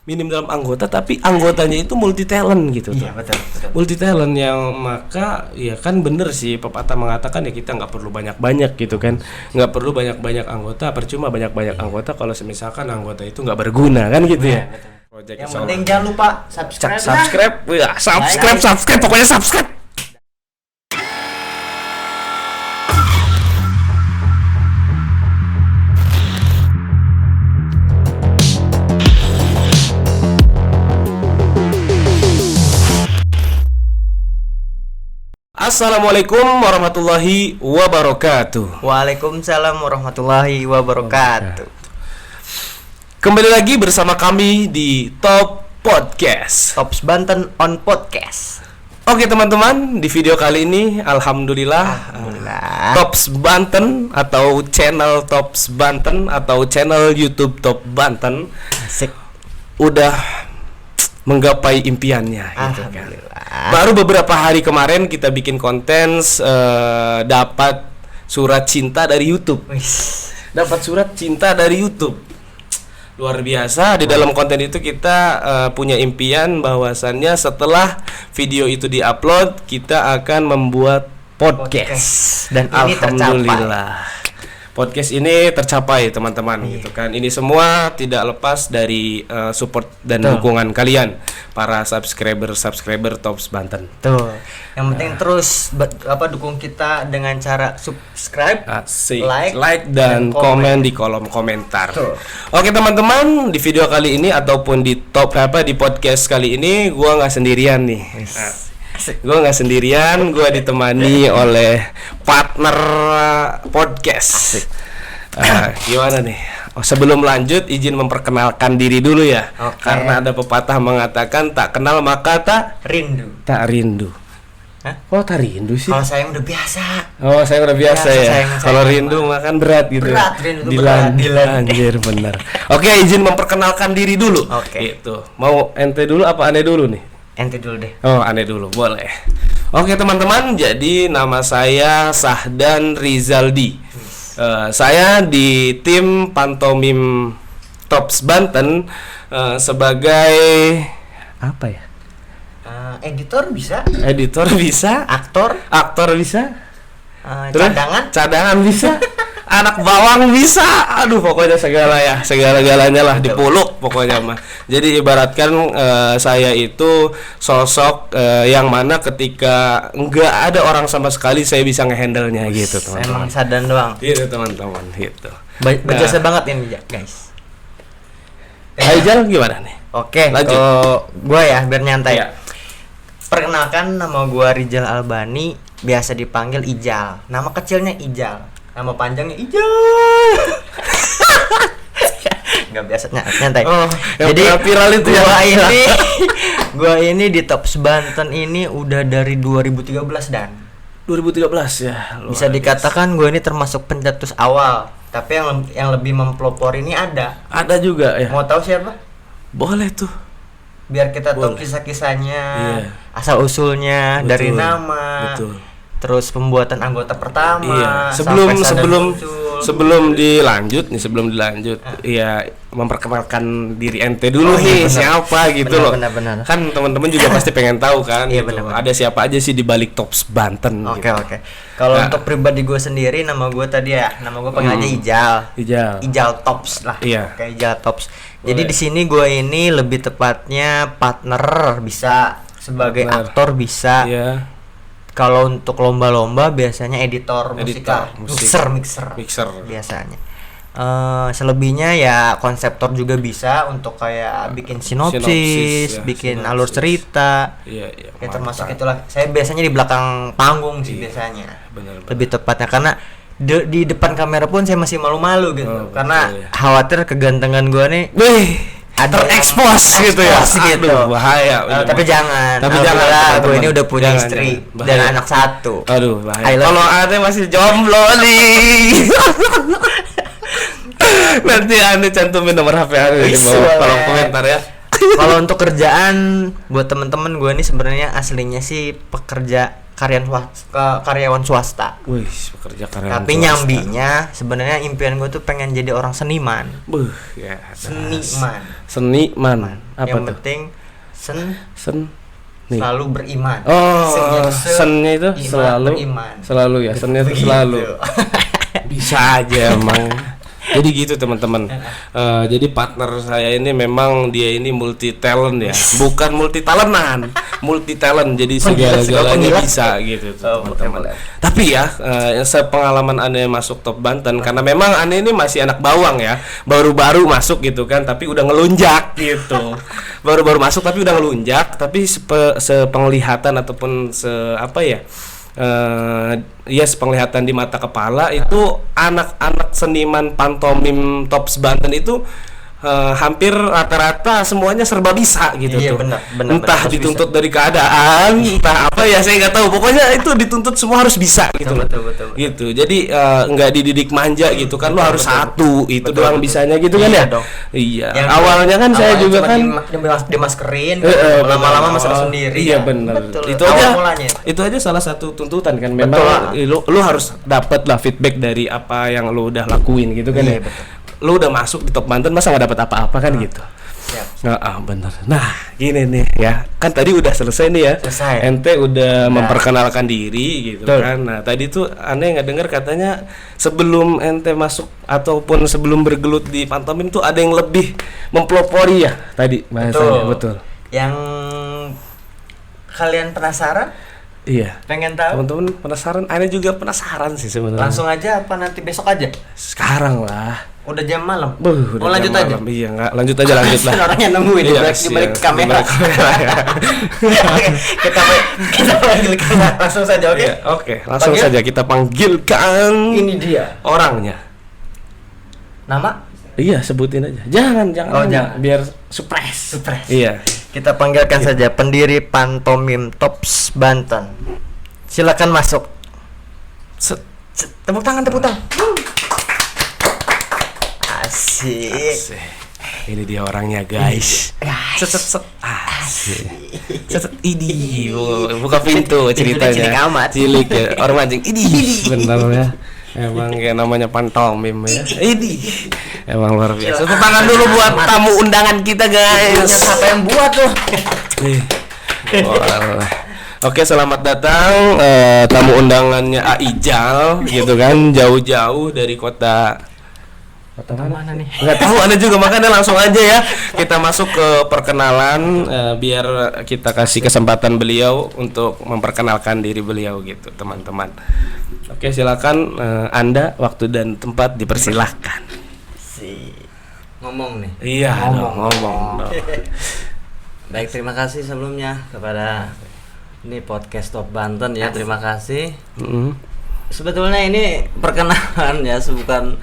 minim dalam anggota, tapi anggotanya itu multi talent gitu. Iya, betul. Multi talent yang maka ya kan bener sih pepatah mengatakan ya kita nggak perlu banyak gitu kan, nggak perlu banyak anggota, percuma banyak anggota kalau misalkan anggota itu nggak berguna kan gitu ya. Project yang penting jangan lupa subscribe, pokoknya subscribe. Assalamualaikum warahmatullahi wabarakatuh. Waalaikumsalam warahmatullahi wabarakatuh. Kembali lagi bersama kami di Top Podcast, Tops Banten on Podcast. Oke teman-teman, di video kali ini Alhamdulillah Tops Banten atau channel Tops Banten atau channel YouTube Top Banten Asik. udah menggapai impiannya gitu kan. Baru beberapa hari kemarin kita bikin konten dapat surat cinta dari YouTube. Dapat surat cinta dari YouTube. Luar biasa. Di dalam konten itu kita punya impian bahwasannya setelah video itu diupload kita akan membuat podcast. Dan ini alhamdulillah. Podcast ini tercapai teman-teman gitu kan. Ini semua tidak lepas dari support dan dukungan kalian para subscriber Tops Banten. Tuh. Yang penting terus dukung kita dengan cara subscribe, like dan komen di kolom komentar. Tuh. Oke teman-teman, di video kali ini ataupun di di podcast kali ini gua nggak sendirian nih. Gue nggak sendirian, gue ditemani oleh partner podcast. Gimana nih? Sebelum lanjut, izin memperkenalkan diri dulu ya. Karena ada pepatah mengatakan tak kenal maka tak rindu. Tak rindu. Hah? Kok tak rindu sih? Kalau saya udah biasa. Oh, saya udah biasa ya. Kalau rindu makan berat gitu. Berat, rindu berat. Anjir bener. Oke, izin memperkenalkan diri dulu. Gitu. Mau ente dulu apa aneh dulu nih? Ente dulu deh. Oh, aneh dulu, boleh. Oke teman-teman, jadi nama saya Sahdan Rizaldi. Saya di tim pantomim Tops Banten sebagai apa ya? Editor bisa. Editor bisa. Aktor bisa. Cadangan bisa. Anak bawang bisa. Aduh, pokoknya segala-galanya lah dipuluk pokoknya mah. Jadi ibaratkan saya itu sosok yang mana ketika nggak ada orang sama sekali saya bisa ngehandle-nya gitu, teman-teman. Emang Sadan doang. Gitu, teman-teman, gitu. Berjasa banget ini, guys. Aijal gimana nih? Oke, lanjut. Gue ya biar nyantai. Ya. Perkenalkan, nama gue Rizal Albani, biasa dipanggil Ijal. Nama kecilnya Ijal. Nama panjangnya Ijal. Nggak biasa nyantai. Jadi viral itu gua ini di Tops Banten ini udah dari 2013 dan 2013 ya. Bisa dikatakan gue ini termasuk pencetus awal. Tapi yang lebih mempelopor ini ada. Ada juga ya. Mau tahu siapa? Boleh tuh. Biar kita tahu kisah-kisahnya, asal usulnya, dari nama. Betul. Terus pembuatan anggota pertama. Sebelum dilanjut, ya memperkenalkan diri ente dulu nih, siapa gitu loh. Benar. Kan teman-teman juga pasti pengen tahu kan. Iya, gitu. benar. Ada siapa aja sih di balik Tops Banten. Oke. Kalau untuk pribadi gue sendiri, nama gue tadi ya, nama gue panggil aja Ijal Tops lah. Iya. Oke, Ijal Tops. Jadi di sini gue ini lebih tepatnya partner bisa, sebagai aktor bisa. Iya. Kalau untuk lomba-lomba biasanya editor musikal, mixer biasanya. Selebihnya ya konseptor juga bisa untuk kayak bikin sinopsis bikin alur cerita. Iya. Ya termasuk itulah. Saya biasanya di belakang panggung sih biasanya. Benar. Lebih tepatnya karena di depan kamera pun saya masih malu-malu gitu. Karena khawatir kegantengan gua nih terekspos gitu ya. Gitu. Bahaya. Tapi jangan. Gue ini udah punya istri dan anak satu. Aduh, bahaya. Kalau ada masih jomblo nih. Nanti Anda cantumin nomor HP Anda di bawah kolom komentar ya. Kalau untuk kerjaan buat temen-temen gue nih sebenarnya aslinya sih karyawan swasta. Wih, pekerja karyawan tapi swasta. nyambinya sebenarnya impian gue tuh pengen jadi orang seniman. Ya, Seniman. Apa yang tuh? penting Nih. selalu beriman. Sennya itu selalu ya, sennya itu selalu. Bisa aja emang. Jadi gitu teman-teman. Jadi partner saya ini memang dia ini multi talent ya, bukan multi talentan, multi talent. Jadi segala-galanya bisa gitu teman-teman. Tapi ya, sepengalaman Ane masuk Top Banten, karena memang Ane ini masih anak bawang ya, baru-baru masuk gitu kan, tapi udah ngelunjak gitu. Baru-baru masuk tapi udah ngelunjak, tapi sepenglihatan ataupun penglihatan di mata kepala itu anak-anak seniman pantomim Tops Banten itu hampir rata-rata semuanya serba bisa gitu tuh. Benar, entah dituntut bisa dari keadaan, entah apa ya saya nggak tahu. Pokoknya itu dituntut semua harus bisa gitu. Betul. Gitu. Jadi nggak dididik manja gitu kan. Lo harus satu itu doang bisanya gitu kan ya. Dong. Iya. Awalnya kan saya juga kan dimaskerin, lama-lama masalah sendiri. Iya benar. Itu aja salah satu tuntutan kan. Memang lo harus dapat lah feedback dari apa yang lo udah lakuin gitu kan ya. Lu udah masuk di Top Banten masa nggak dapat apa-apa kan gitu. Bener. Nah gini nih ya, kan tadi udah selesai nih ya. Ente udah memperkenalkan diri gitu kan. Nah tadi tuh Ane nggak dengar katanya sebelum ente masuk ataupun sebelum bergelut di pantomim tuh ada yang lebih mempelopori ya tadi bahasanya. Betul. Yang kalian penasaran? Iya. Pengen tahu? Teman-teman penasaran? Ane juga penasaran sih sebenarnya. Langsung aja apa nanti besok aja? Sekarang lah. Udah jam malam. Udah lanjut jam aja. Malam. Iya, enggak lanjut aja lah. Orangnya nungguin di balik kamera. Kita panggilkan langsung saja, oke? Oke, langsung saja kita panggilkan. Ini dia orangnya. Nama? Iya, sebutin aja. Jangan. Biar surprise. Iya. Kita panggilkan saja pendiri pantomim Tops Banten. Silakan masuk. Tepuk tangan. Asik. Ini dia orangnya guys. Asik. Ini buka pintu ceritanya. Cilik ya. Orang mancing. Ini bener ya. Emang kayak namanya pantomim ya. Ini emang luar biasa. Tepuk tangan dulu buat tamu undangan kita guys. Siapa yang buat tuh? Oke, selamat datang tamu undangannya Aijal gitu kan, jauh-jauh dari kota mana nih? Nggak tahu Anda juga, makanya langsung aja ya kita masuk ke perkenalan biar kita kasih kesempatan beliau untuk memperkenalkan diri beliau gitu teman-teman. Oke, silakan Anda waktu dan tempat dipersilahkan. Ngomong nih. Iya, ngomong. Baik, terima kasih sebelumnya kepada ini podcast Top Banten ya, terima kasih. Sebetulnya ini perkenalan ya, bukan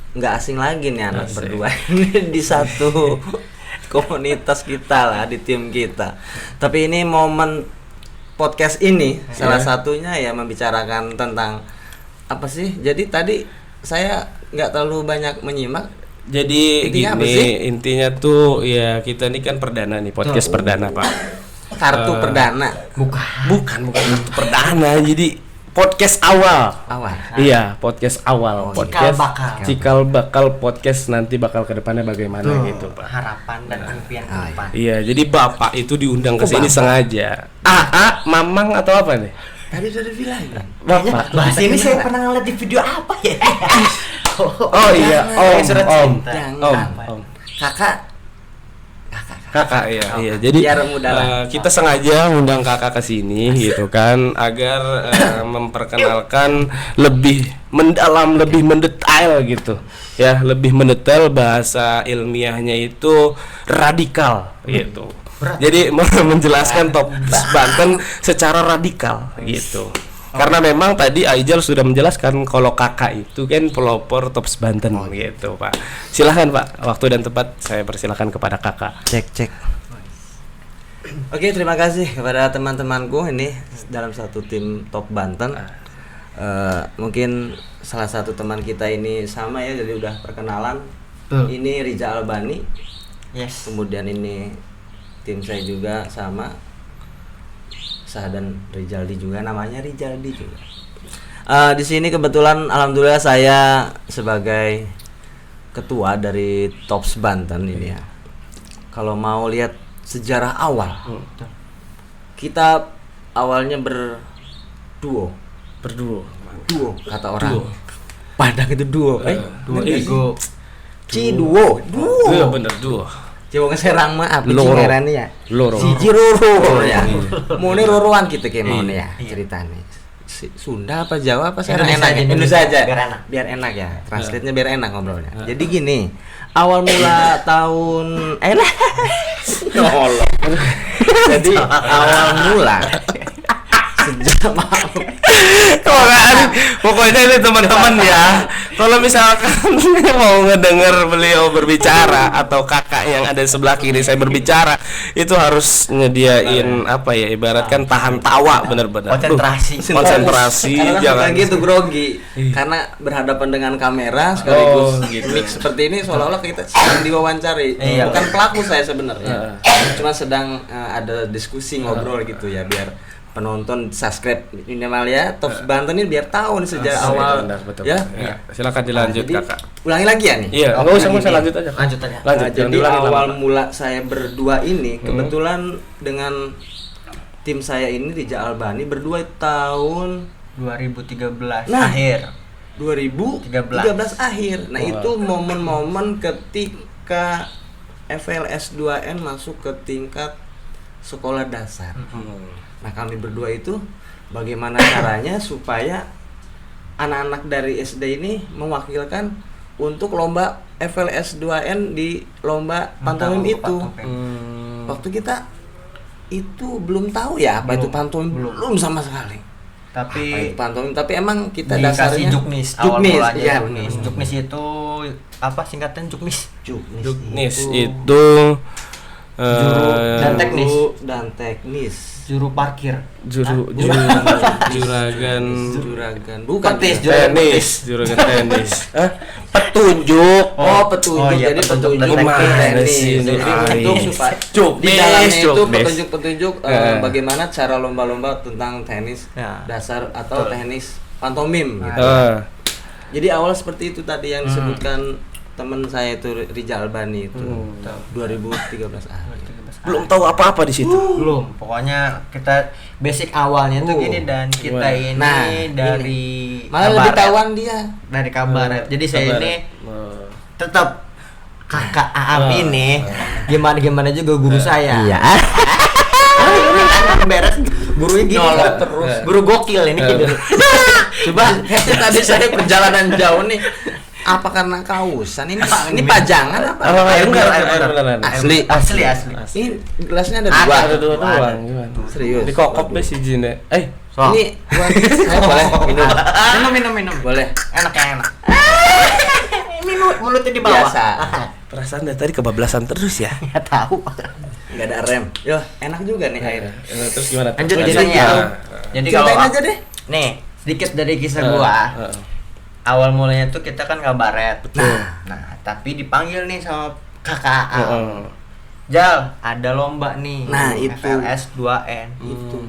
nggak asing lagi nih anak berdua ini di satu komunitas kita lah, di tim kita. Tapi ini momen podcast ini salah satunya ya membicarakan tentang apa sih? Jadi tadi saya nggak terlalu banyak menyimak. Jadi intinya tuh ya kita ini kan perdana nih, podcast perdana Pak. Kartu perdana. Bukan kartu perdana. Jadi podcast awal. Iya, podcast awal. Podcast cikal bakal podcast nanti bakal ke depannya bagaimana gitu, Pak. Harapan dan impian ke depan. Iya, jadi Bapak itu diundang ke sini sengaja. Mamang atau apa nih? Tadi sudah bilang. Bapak. Bahas ini saya pernah ngeliat di video apa ya? Oh iya, Om. Kakak iya. Jadi kita sengaja undang kakak ke sini gitu kan agar memperkenalkan lebih mendalam, lebih mendetail gitu. Ya, lebih mendetail, bahasa ilmiahnya itu radikal gitu. Jadi menjelaskan Tops Banten secara radikal gitu. Karena memang tadi Aijal sudah menjelaskan kalau kakak itu kan pelopor Tops Banten gitu, Pak. Silahkan Pak, waktu dan tempat saya persilahkan kepada kakak. Cek. Oke, terima kasih kepada teman-temanku ini dalam satu tim Top Banten. Mungkin salah satu teman kita ini sama ya, jadi udah perkenalan. Ini Riza Albani. Yes. Kemudian ini tim saya juga sama Sahdan Rijaldi juga, namanya Rijaldi juga. Di sini kebetulan alhamdulillah saya sebagai ketua dari Tops Banten ini ya. Kalau mau lihat sejarah awal, kita awalnya berdua kata orang. Padang itu duo. Duo ego. Duo. Iya bener duo. Coba ngeserang mah apa Loro. cingeran ya? Siji roro ya. Mune roroan kita kayak mau ya ceritanya. Sunda apa Jawa apa Serang enak ya? Indonesia aja. Biar enak ya. Translate-nya biar enak ngobrolnya. Jadi gini, awal mula tahun Jadi awal mula sejak Pokoknya ini teman-teman ya, kalau misalkan mau ngedenger beliau berbicara atau kakak yang ada di sebelah kiri saya berbicara, itu harus nyediain apa ya, ibaratkan tahan tawa bener-bener. Konsentrasi jangan gitu grogi karena berhadapan dengan kamera sekaligus mix seperti ini seolah-olah kita sedang diwawancari. Bukan pelaku saya sebenarnya, cuma sedang ada diskusi ngobrol gitu ya, biar penonton subscribe minimal ya Tops Banten ini biar tahu nih sejarah awal. Betul. Ya. Silakan dilanjut kakak. Ulangi lagi ya nih. Iya, enggak usah lanjut aja. Jadi awal mula saya berdua ini kebetulan dengan tim saya ini Rijal Albani berdua tahun 2013 akhir. 2013 akhir. Nah, itu momen-momen ketika FLS 2N masuk ke tingkat sekolah dasar. Nah, kami berdua itu bagaimana caranya supaya anak-anak dari SD ini mewakilkan untuk lomba FLS 2N di lomba pantomim itu. Waktu kita itu belum tahu ya apa itu pantomim, belum sama sekali. Tapi pantomim, tapi emang kita dasarnya Juknis awal mulanya. Ya, Juknis itu apa singkatan Juknis? Juknis itu dan teknis. Juru parkir, juragan bukan juragan tenis petunjuk jadi petunjuk tenis jadi untuk supaya di dalamnya itu petunjuk bagaimana cara lomba-lomba tentang tenis dasar atau teknis pantomim gitu. Jadi awal seperti itu tadi yang disebutkan teman saya itu Rijal Albani itu 2013 akhir. Belum tahu apa-apa di situ. Belum. Pokoknya kita basic awalnya tuh gini, dan kita ini dari malah lebih tahuan dia dari kabaret. Jadi saya ini tetap kakak Aam ini gimana juga guru saya. Iya. Beres gurunya gini terus. Guru gokil ini. Coba tadi saya perjalanan jauh nih. Apa karena kausan ini pajangan apa? Beneran. Asli. Ini gelasnya ada dua doang. Serius. Dikokop deh si Jin deh. Ini saya boleh minum. Boleh. Enak. Ini mulutnya di bawah. Biasa. Perasaan dari tadi kebablasan terus ya. Enggak tahu. Enggak ada rem. Yo, enak juga nih air. Terus gimana? Lanjut ceritanya. Jadi kalau aja deh. Nih, sedikit dari kisah gua. Awal mulanya tuh kita kan kabaret. Nah, tapi dipanggil nih sama kakak. Jal, ada lomba nih. Nah, itu FLS 2N. Itu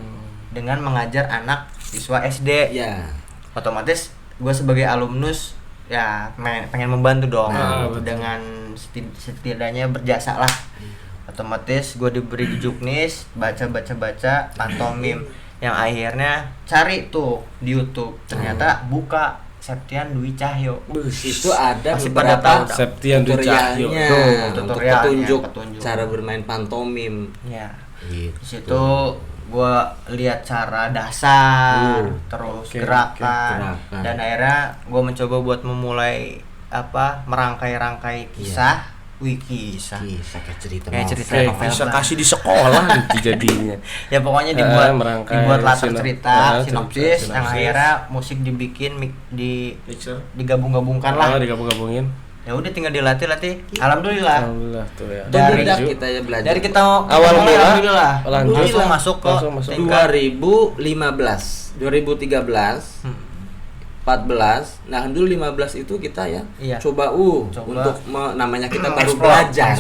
dengan mengajar anak siswa SD. Ya. Otomatis gue sebagai alumnus ya pengen membantu dong. Dengan setidaknya berjasa lah. Otomatis gue diberi di Juknis, baca pantomim yang akhirnya cari tuh di YouTube. Ternyata buka Septian Dwi Cahyo. Itu ada beberapa Septian Dwi Cahyo. Petunjuk cara bermain pantomim. Ya. Gitu. Di situ gua lihat cara dasar, terus gerakan, dan akhirnya gua mencoba buat memulai merangkai-rangkai kisah. Kisah kayak cerita novel. Bisa kasih di sekolah nanti jadinya. Ya pokoknya dibuat latar cerita, sinopsis, yang akhirnya musik dibikin digabung-gabungkan lah. Digabung-gabungin. Ya udah tinggal dilatih. Alhamdulillah tuh ya. Dari kita ya belajar. Dari kita awal mula langsung masuk ke 2013. 14. Nah, dulu 15 itu kita ya coba untuk namanya kita baru belajar.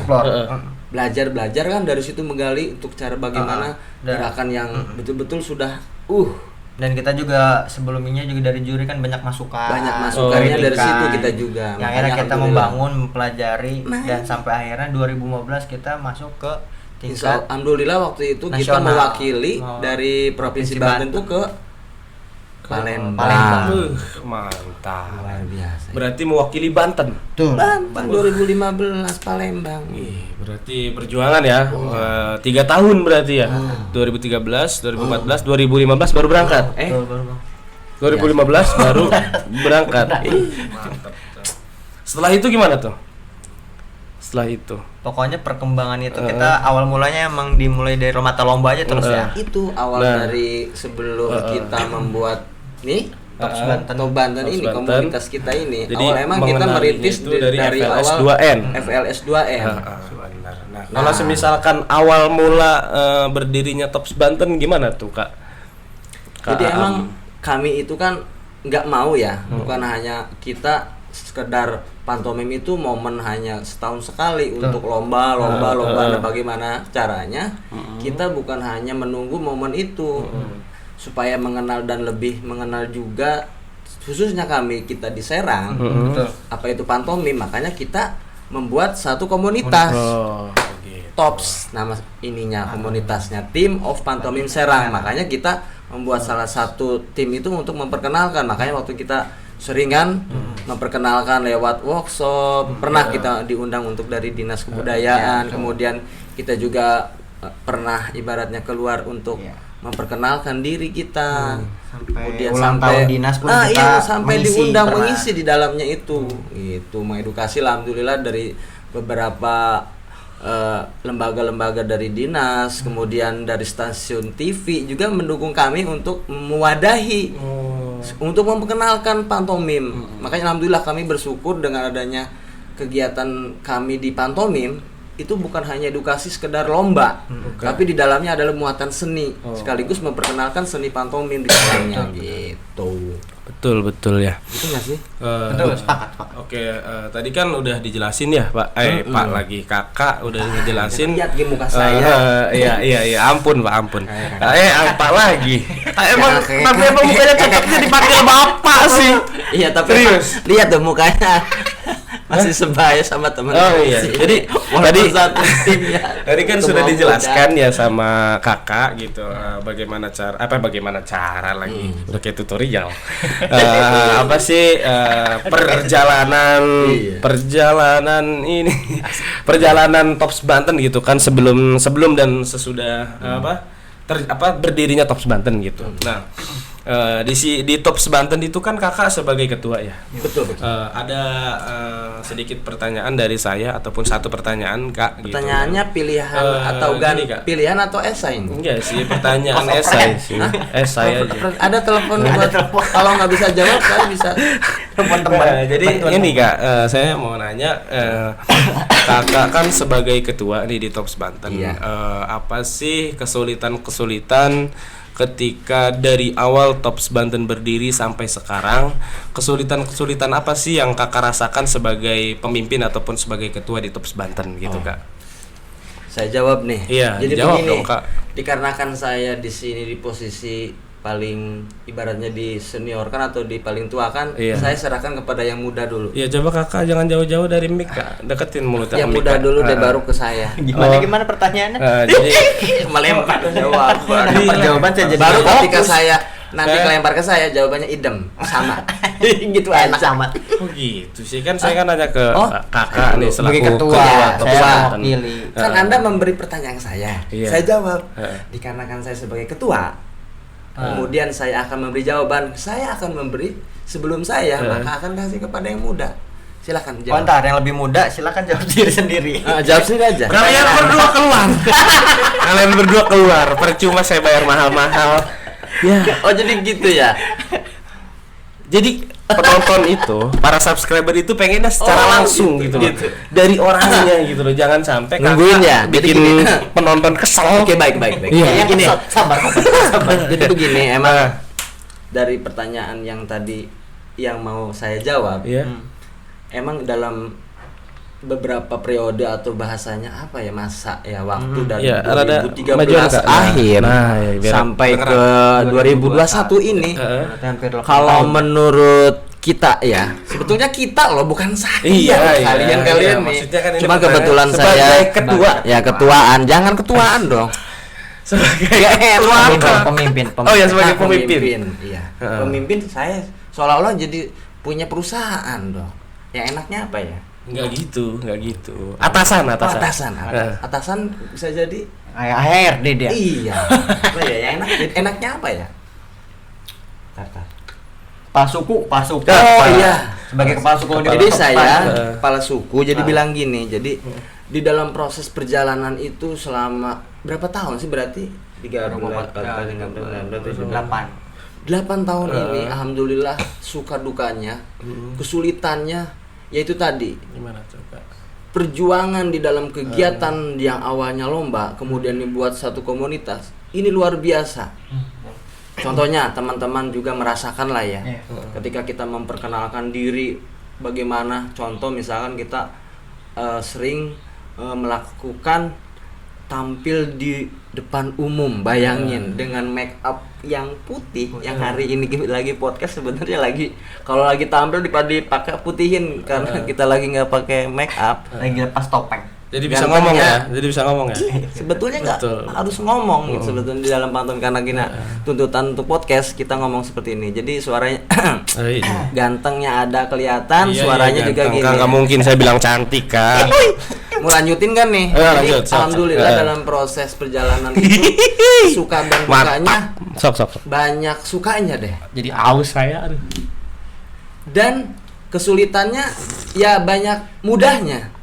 Belajar kan dari situ menggali untuk cara bagaimana gerakan yang betul-betul sudah dan kita juga sebelumnya juga dari juri kan banyak masukannya dari situ kita juga. Yang akhirnya kita membangun, mempelajari dan sampai akhirnya 2015 kita masuk ke tingkat alhamdulillah waktu itu nasional. Kita mewakili dari Provinsi Banten itu ke Palembang. Mantap. Luar biasa. Berarti mewakili Banten. Tuh. Banten 2015 Palembang. Berarti perjuangan ya. 3 tahun berarti ya. 2013, 2014, 2015 baru berangkat. 2015 baru berangkat. Mantap. Setelah itu gimana tuh? Pokoknya perkembangan itu kita awal mulanya emang dimulai dari lomba aja terus ya. Itu awal dari sebelum kita membuat Tops Banten ini komunitas kita ini. Jadi awal emang kita merintis dari FLS2N. FLS2N. Nah, kalau misalkan awal mula berdirinya Tops Banten gimana tuh, Kak? Jadi emang kami itu kan nggak mau ya, bukan hanya kita sekedar pantomim itu momen hanya setahun sekali untuk lomba. Nah, bagaimana caranya kita bukan hanya menunggu momen itu supaya mengenal dan lebih mengenal juga khususnya kita di Serang apa itu pantomim, makanya kita membuat satu komunitas Tops nama ininya komunitasnya Team of Pantomim Serang. Makanya kita membuat salah satu tim itu untuk memperkenalkan, makanya waktu kita seringan memperkenalkan lewat workshop, pernah kita diundang untuk dari Dinas Kebudayaan, kemudian kita juga pernah ibaratnya keluar untuk memperkenalkan diri kita, kemudian sampai dinas pun kita sampai diundang mengisi di dalamnya itu mengedukasi. Alhamdulillah dari beberapa lembaga-lembaga dari dinas, kemudian dari stasiun TV juga mendukung kami untuk mewadahi untuk memperkenalkan pantomim. Makanya alhamdulillah kami bersyukur dengan adanya kegiatan kami di pantomim itu bukan hanya edukasi sekedar lomba, tapi di dalamnya adalah muatan seni, sekaligus memperkenalkan seni pantomim di dalamnya gitu. Betul ya. Itu nggak sih? Betul, sepakat Pak. Oke, tadi kan udah dijelasin ya Pak. Pak lagi kakak udah ngejelasin. Lihat di muka saya. Iya, ampun Pak, ampun. Apa lagi? Emang mukanya cocoknya dipanggil Bapak sih. Iya, tapi lihat dong mukanya. Masih sebaya sama teman. Jadi satu tim ya. Tadi kan sudah dijelaskan ya sama kakak gitu bagaimana cara lagi udah kayak tutorial. Perjalanan Tops Banten gitu kan sebelum dan sesudah berdirinya Tops Banten gitu. Nah, di Tops Banten itu kan kakak sebagai ketua ya. Betul. Ada sedikit pertanyaan dari saya ataupun satu pertanyaan Kak. Pertanyaannya gitu. Pilihan atau ganti Kak? Pilihan atau esai? Enggak sih, pertanyaan esai sih. Esai aja. Ada telepon kalau nggak bisa jawab saya bisa telepon teman. Jadi ini Kak, saya mau nanya kakak kan sebagai ketua nih di Tops Banten. Apa sih kesulitan ketika dari awal Tops Banten berdiri sampai sekarang, kesulitan apa sih yang kakak rasakan sebagai pemimpin ataupun sebagai ketua di Tops Banten gitu Kak? Saya jawab nih. Iya, jadi jawab dong Kak. Dikarenakan saya di sini di posisi paling ibaratnya di senior kan atau di paling tua kan, saya serahkan kepada yang muda dulu. Iya, coba kakak jangan jauh-jauh dari mic Kak, deketin mulutnya. Yang muda dulu deh baru ke saya. Gimana pertanyaannya? Jadi melempar jawab. Jawaban saya jadi baru ketika saya nanti kelempar ke saya jawabannya idem sama. Gitu enak sama. Oh gitu sih, kan saya kan nanya ke kakak nih sebagai ketua Tops Banten. Kan Anda memberi pertanyaan ke saya. Saya jawab. Dikarenakan saya sebagai ketua, kemudian saya akan memberi jawaban. Saya akan memberi sebelum saya, maka akan kasih kepada yang muda. Silakan jawab. Ntar yang lebih muda silakan jawab diri sendiri. Jawab sendiri aja. Kalian berdua keluar. Percuma saya bayar mahal-mahal. Ya. Oh jadi gitu ya. Jadi penonton itu, para subscriber itu pengennya secara langsung gitu loh. Dari orangnya gitu loh. Jangan sampai kakak bikin penonton kesel. Oke, baik. Iya, gini. Sabar. Jadi begini, emang dari pertanyaan yang tadi yang mau saya jawab. Emang dalam beberapa periode atau bahasanya apa ya, masa ya waktu dari 2013 akhir sampai ke 2021 ini kalau menurut kita ya, sebetulnya kita loh, bukan saya, kalian nih. Kan cuma kebetulan saya ketua ya, ketuaan, jangan ketuaan dong. Sebagai pemimpin. Oh ya, sebagai pemimpin. Iya. Pemimpin saya seolah-olah jadi punya perusahaan dong. Yang enaknya apa ya? Enggak gitu. Atasan. Atasan bisa jadi HRD dia. Iya. Apa ya? Yang enaknya apa ya? Kepala suku. Oh iya. Sebagai kepala suku. Jadi saya kepala suku. Jadi bilang gini. Jadi di dalam proses perjalanan itu selama berapa tahun sih berarti? 8 tahun ini, alhamdulillah suka dukanya, kesulitannya, yaitu tadi. Gimana coba? Perjuangan di dalam kegiatan yang awalnya lomba, kemudian dibuat satu komunitas, ini luar biasa. Contohnya teman-teman juga merasakan lah ya, ketika kita memperkenalkan diri, bagaimana contoh misalkan kita sering melakukan tampil di depan umum, bayangin dengan make up yang putih, yang hari ini lagi podcast sebenarnya lagi kalau lagi tampil dipakai putihin karena kita lagi nggak pakai make up, lagi lepas topeng. Jadi bisa ngomong ya. Sebetulnya nggak harus ngomong gitu, sebetulnya di dalam pantun, karena gini tuntutan untuk podcast kita ngomong seperti ini. Jadi suaranya gantengnya ada kelihatan, suaranya juga gini. Nggak mungkin saya bilang cantik kan. Mau lanjutin kan nih? Lanjut, alhamdulillah dalam proses perjalanan itu suka dan dukanya banyak sukanya deh. Jadi aus saya. Dan kesulitannya ya banyak mudahnya.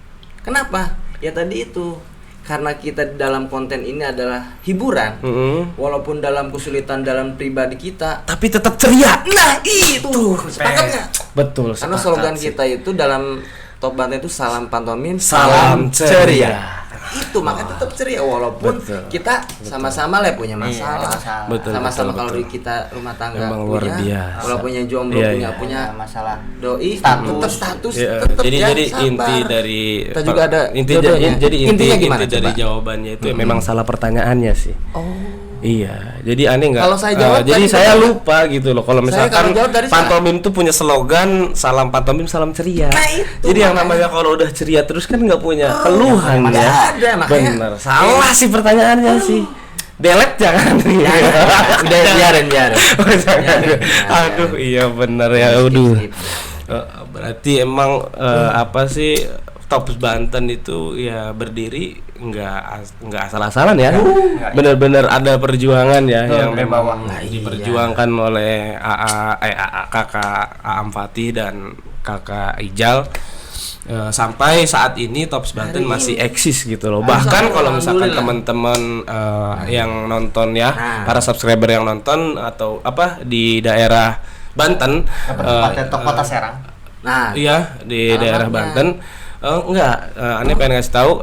Kenapa? Ya tadi itu, karena kita dalam konten ini adalah hiburan, walaupun dalam kesulitan dalam pribadi kita, tapi tetap ceria. Nah itu sepakat nggak? Betul. Karena slogan kita itu dalam Top Banten itu salam pantomim, salam ceria. Itu makanya tetap ceria walaupun kita sama-sama lah punya masalah. Sama-sama kalau kita rumah tangga punya, kalau punya jomblo punya masalah doi, status. Jadi inti dari kita juga ada inti dari jawabannya itu memang salah pertanyaannya sih. Iya, jadi aneh nggak? Kalau saya jawab, jadi saya lupa gitu loh. Kalau misalkan pantomim tuh punya slogan salam pantomim salam ceria. Nah, itu jadi yang namanya kalau udah ceria terus kan nggak punya keluhan ya. Bener. Salah sih pertanyaannya sih. Delete jangan. Udah biarin. Aduh, iya bener ya. Aduh. Berarti emang apa sih? Tops Banten itu ya berdiri nggak asal-asalan ya, benar-benar ada perjuangan ya yang memang diperjuangkan oleh kakak Aam Fatih dan kakak Ijal sampai saat ini Tops Banten masih eksis gitu loh. Bahkan kalau misalkan teman-teman yang nonton ya, para subscriber yang nonton atau apa di daerah Banten, Kota Serang. Nah, iya di daerah Banten. Aneh pengen ngasih tahu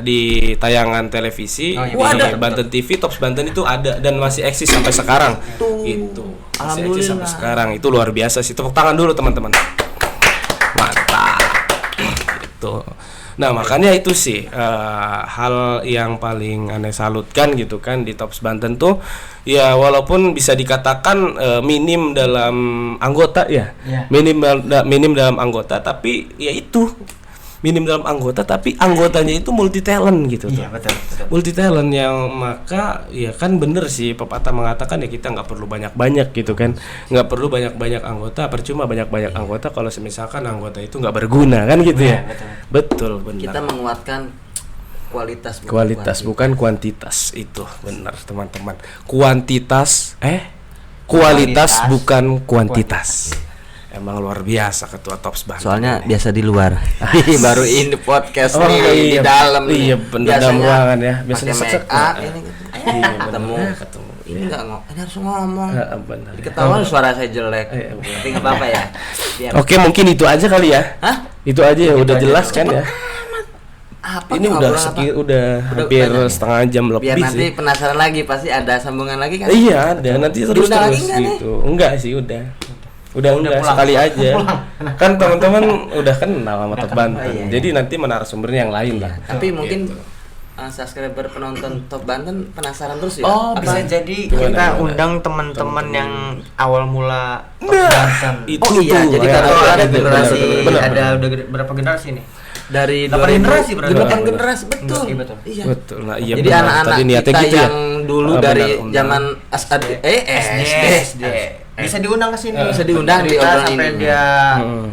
di tayangan televisi di Banten TV, Tops Banten itu ada dan masih eksis sampai sekarang. Gitu. Masih eksis sampai sekarang. Itu luar biasa sih. Tepuk tangan dulu teman-teman. Mantap. Gitu. Nah, makanya itu sih hal yang paling aneh salutkan gitu kan di Tops Banten tuh ya, walaupun bisa dikatakan minim dalam anggota ya. Minim dalam anggota, tapi ya itu minim dalam anggota tapi anggotanya itu multi talent gitu. Iya, betul. Multi talent yang maka ya kan bener sih pepatah mengatakan ya kita nggak perlu banyak gitu kan, nggak perlu banyak anggota, percuma banyak anggota kalau misalkan anggota itu nggak berguna kan gitu ya. Betul benar. Kita menguatkan kualitas bukan kuantitas, itu benar teman-teman. Kualitas bukan kuantitas. Emang luar biasa ketua Tops Banten. Soalnya biasa di luar. Baru in the podcast di dalam. Iya, bener dalam ruangan ya. Biasanya make up ini ketemu. Ini enggak ini harus ngomong. Benar. Diketahuan suara saya jelek. Tapi enggak apa-apa ya. Oke, mungkin itu aja kali ya. Hah? Itu aja ya, udah jelas kan ya. Apa ini udah hampir setengah jam lebih. Biar nanti penasaran lagi, pasti ada sambungan lagi kan? Iya, ada nanti terus gitu. Enggak sih, udah. Udah sekali aja. Kan teman-teman udah kenal sama Top Banten. Jadi nanti narasumbernya yang lain lah. Tapi mungkin subscriber penonton Top Banten penasaran terus ya. Oh, bisa jadi kita undang teman-teman yang awal mula Top Banten. Itu jadi kalau ada generasi ada udah berapa generasi nih? Dari 8 generasi berarti. 8 generasi betul. Iya. Betul. Nah, iya. Jadi anak-anak kita gitu yang dulu dari zaman SD. Bisa diundang ke sini. Bisa diundang di obrolan sampai ini. dia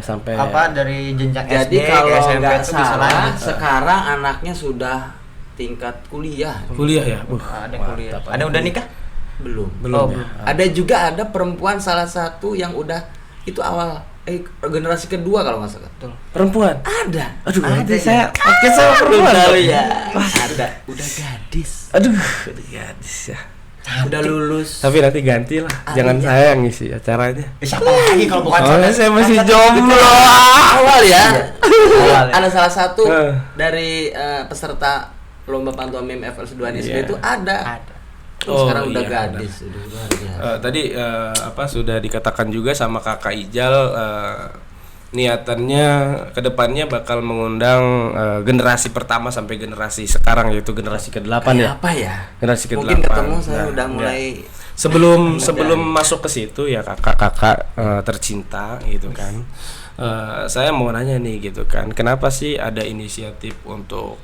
sampai dari jenjang SD. Jadi kalau nggak bisa salah sekarang anaknya sudah tingkat kuliah. Kuliah ya? Ada kuliah. Ada udah nikah? Belum. Ya. Ada juga ada perempuan salah satu yang udah itu awal generasi kedua kalau nggak salah. Perempuan? Ada. Aduh, ada saya podcast sama perempuan. Ya. Ada. Udah gadis. Aduh, udah gadis ya. Udah lulus. Tapi nanti ganti lah. Jangan saya yang ngisi acaranya. Siapa lagi kalau bukan saya masih jomblo. Awal ya. Awal ya. Ada salah satu dari peserta lomba pantomim FLS 2 NSB itu ada. Sekarang udah gadis. Tadi sudah dikatakan juga sama Kakak Ijal, niatannya kedepannya bakal mengundang generasi pertama sampai generasi sekarang, yaitu generasi ke-8 ya. Apa ya? Generasi ke-8. Mungkin ketemu saya udah mulai. Sebelum masuk ke situ ya kakak-kakak tercinta gitu kan. Saya mau nanya nih gitu kan, kenapa sih ada inisiatif untuk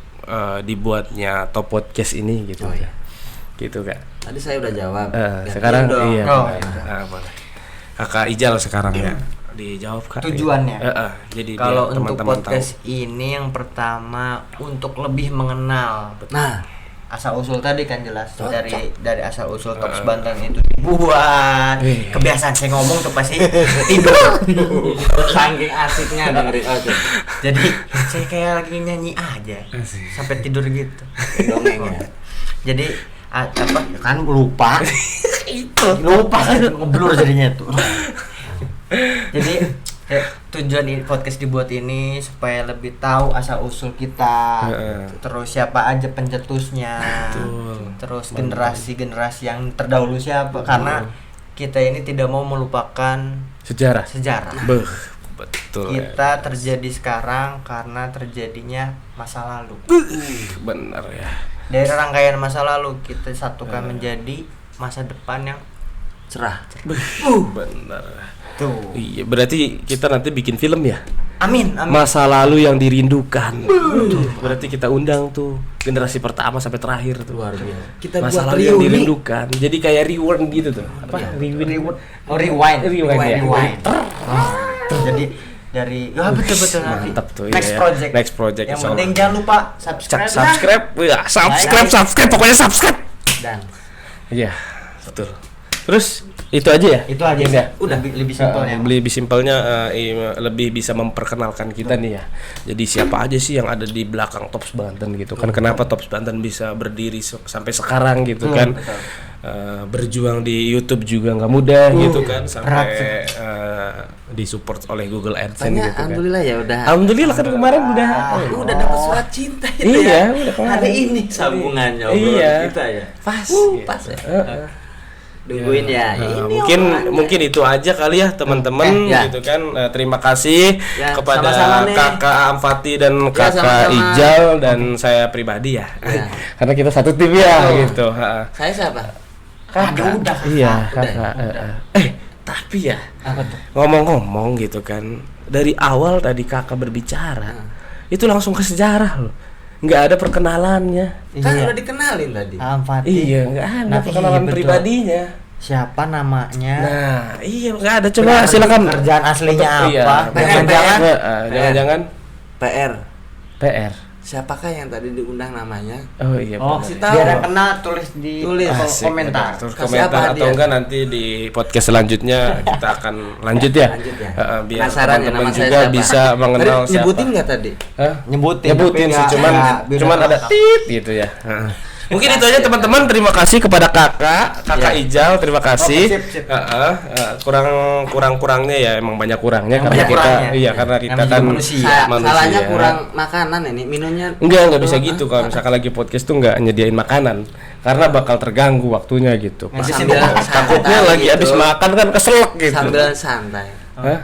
dibuatnya Top Podcast ini gitu ya? Gitu kan. Tadi saya udah jawab. Sekarang iya. Boleh. Kakak Ijal sekarang ya. Dijawab Kak. Tujuannya. Jadi kalau untuk podcast ini yang pertama untuk lebih mengenal. Nah, asal usul tadi kan jelas dari asal usul Top Banten itu dibuat. Kebiasaan saya ngomong tuh pasti tidur. Saking asiknya dengerin. Oke. Jadi saya kayak lagi nyanyi aja sampai tidur gitu. Dongeng ya. Jadi kan lupa. Lupa ngeblur jadinya tuh. Jadi tujuan podcast dibuat ini supaya lebih tahu asal usul kita, terus siapa aja pencetusnya, terus generasi yang terdahulu siapa, karena kita ini tidak mau melupakan sejarah. Betul. Kita terjadi sekarang karena terjadinya masa lalu. Benar ya. Dari rangkaian masa lalu kita satukan menjadi masa depan yang cerah. Benar. Tuh. Iya, berarti kita nanti bikin film ya? Amin. Masa lalu yang dirindukan. Berarti kita undang tuh generasi pertama sampai terakhir tuh. Luar biasa. Kita masa buat lalu yang dirindukan. Jadi kayak rewind gitu tuh. Apa? Rewind. Jadi dari betul nanti. Mantap tuh. Next project. Yang penting jangan lupa subscribe. Subscribe. Pokoknya subscribe. Dan iya, betul. Terus itu aja ya? Itu aja ya. Udah lebih simpelnya. Lebih simpelnya lebih bisa memperkenalkan kita nih ya. Jadi siapa aja sih yang ada di belakang Top Banten gitu kan? Kenapa Top Banten bisa berdiri sampai sekarang gitu kan? Berjuang di YouTube juga nggak mudah gitu kan, sampai disupport oleh Google AdSense gitu kan. Alhamdulillah ya udah. Alhamdulillah kan kemarin udah dapat surat cinta itu ya. Udah hari ini sambungannya kita ya. Pas ya. Tungguin ya. Mungkin itu aja kali ya teman-teman gitu kan. Terima kasih kepada Kakak Amfati dan Kakak Ijal dan saya pribadi ya. Karena kita satu tim ya gitu. Saya siapa? Kakak. Iya, Kakak. Tapi ya ngomong-ngomong gitu kan, dari awal tadi Kakak berbicara itu langsung ke sejarah loh. Nggak ada perkenalannya. Kan udah dikenalin tadi. Amfati. Iya, nggak ada perkenalan pribadinya. Siapa namanya? Nah, iya nggak ada. Coba silakan. Kerjaan aslinya apa? Jangan-jangan PR. Siapakah yang tadi diundang namanya? Oh iya. Kasih tahu. Biar kenal tulis komentar. Komentar atau enggak nanti di podcast selanjutnya kita akan lanjut ya. Biar teman-teman juga bisa mengenal siapa. Nyebutin nggak tadi? Nyebutin sih, cuman ada tit gitu ya. Mungkin itu aja teman-teman. Terima kasih kepada kakak Ijal, terima kasih. Kurang-kurangnya ya emang banyak kurangnya karena kita kan manusia. Salahnya kurang makanan ini, minumnya enggak bisa gitu. Kalau misalkan lagi podcast tuh enggak nyediain makanan karena bakal terganggu waktunya gitu. Takutnya lagi habis makan kan keselak gitu. Sambil santai. Hah?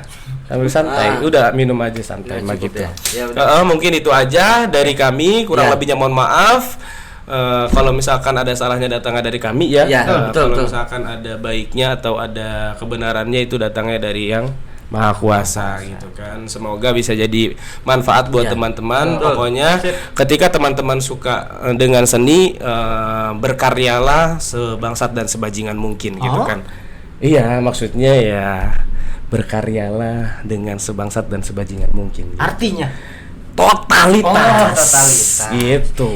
Sambil santai. Udah minum aja santai mah gitu. Ya, mungkin itu aja dari kami, kurang Ya. lebihnya mohon maaf. Kalau misalkan ada salahnya datangnya dari kami ya. Ya, betul, kalau betul. misalkan ada baiknya atau ada kebenarannya itu datangnya dari yang Maha Kuasa gitu kan. Semoga bisa jadi manfaat buat Ya. teman-teman. Betul. Pokoknya ketika teman-teman suka dengan seni, berkaryalah sebangsat dan sebajingan mungkin gitu kan. Iya, maksudnya ya berkaryalah dengan sebangsat dan sebajingan mungkin. Artinya Totalitas. Totalitas. Gitu.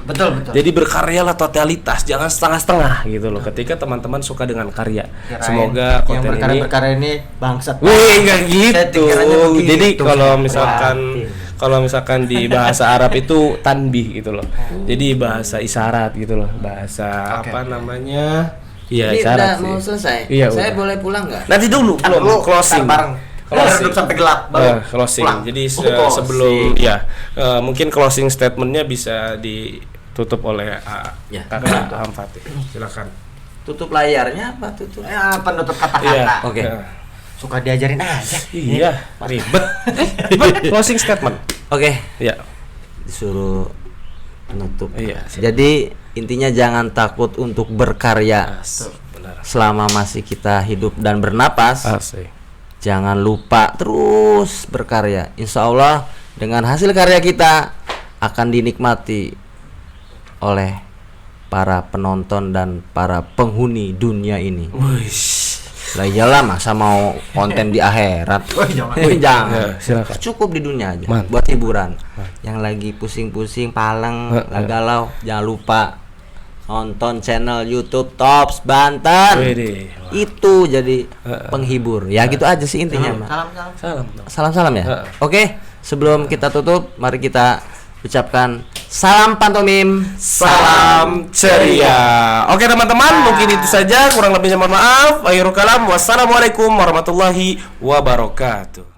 betul. Jadi berkaryalah totalitas, jangan setengah-setengah gitu loh. Ketika teman-teman suka dengan karya, Kirain semoga yang konten berkarya ini bangsat. Wih, nggak Saya gitu. pikirannya begitu. Jadi kalau Wah. misalkan di bahasa Arab itu tanbih gitu loh. Jadi bahasa isyarat gitu loh. Bahasa apa namanya? Iya, Ini isyarat udah sih. mau selesai. Iya, Saya udah. boleh pulang nggak? Nanti dulu belum closing. bareng. Closing. Hidup sampai gelap baru Closing. pulang. Jadi Closing. sebelum ya mungkin closing statementnya bisa ditutup oleh Ya. Kakak Aham Fatih. Silakan. Tutup layarnya apa tutup? Penutup kata-kata. Iya. Oke. Suka diajarin aja. Iya, ribet. Ribet closing statement. Oke. Iya. Disuruh penutup. Iya. Jadi intinya jangan takut untuk berkarya. Benar. Selama masih kita hidup dan bernapas, Asik. jangan lupa terus berkarya. Insya Allah dengan hasil karya kita akan dinikmati oleh para penonton dan para penghuni dunia ini. Lah iyalah, masa mau konten di akhirat? Jangan. Jangan. Ya, silakan. Cukup di dunia aja. Mantap. Buat hiburan. Yang lagi pusing-pusing, paleng, galau, jangan lupa nonton channel YouTube Tops Banten. Wede. Itu jadi penghibur. Ya gitu aja sih intinya, Mak. Salam. Salam-salam ya. Oke, sebelum kita tutup, mari kita ucapkan salam pantomim. Salam ceria. Oke teman-teman, mungkin itu saja. Kurang lebihnya mohon maaf. Akhirul kalam. Wassalamualaikum warahmatullahi wabarakatuh.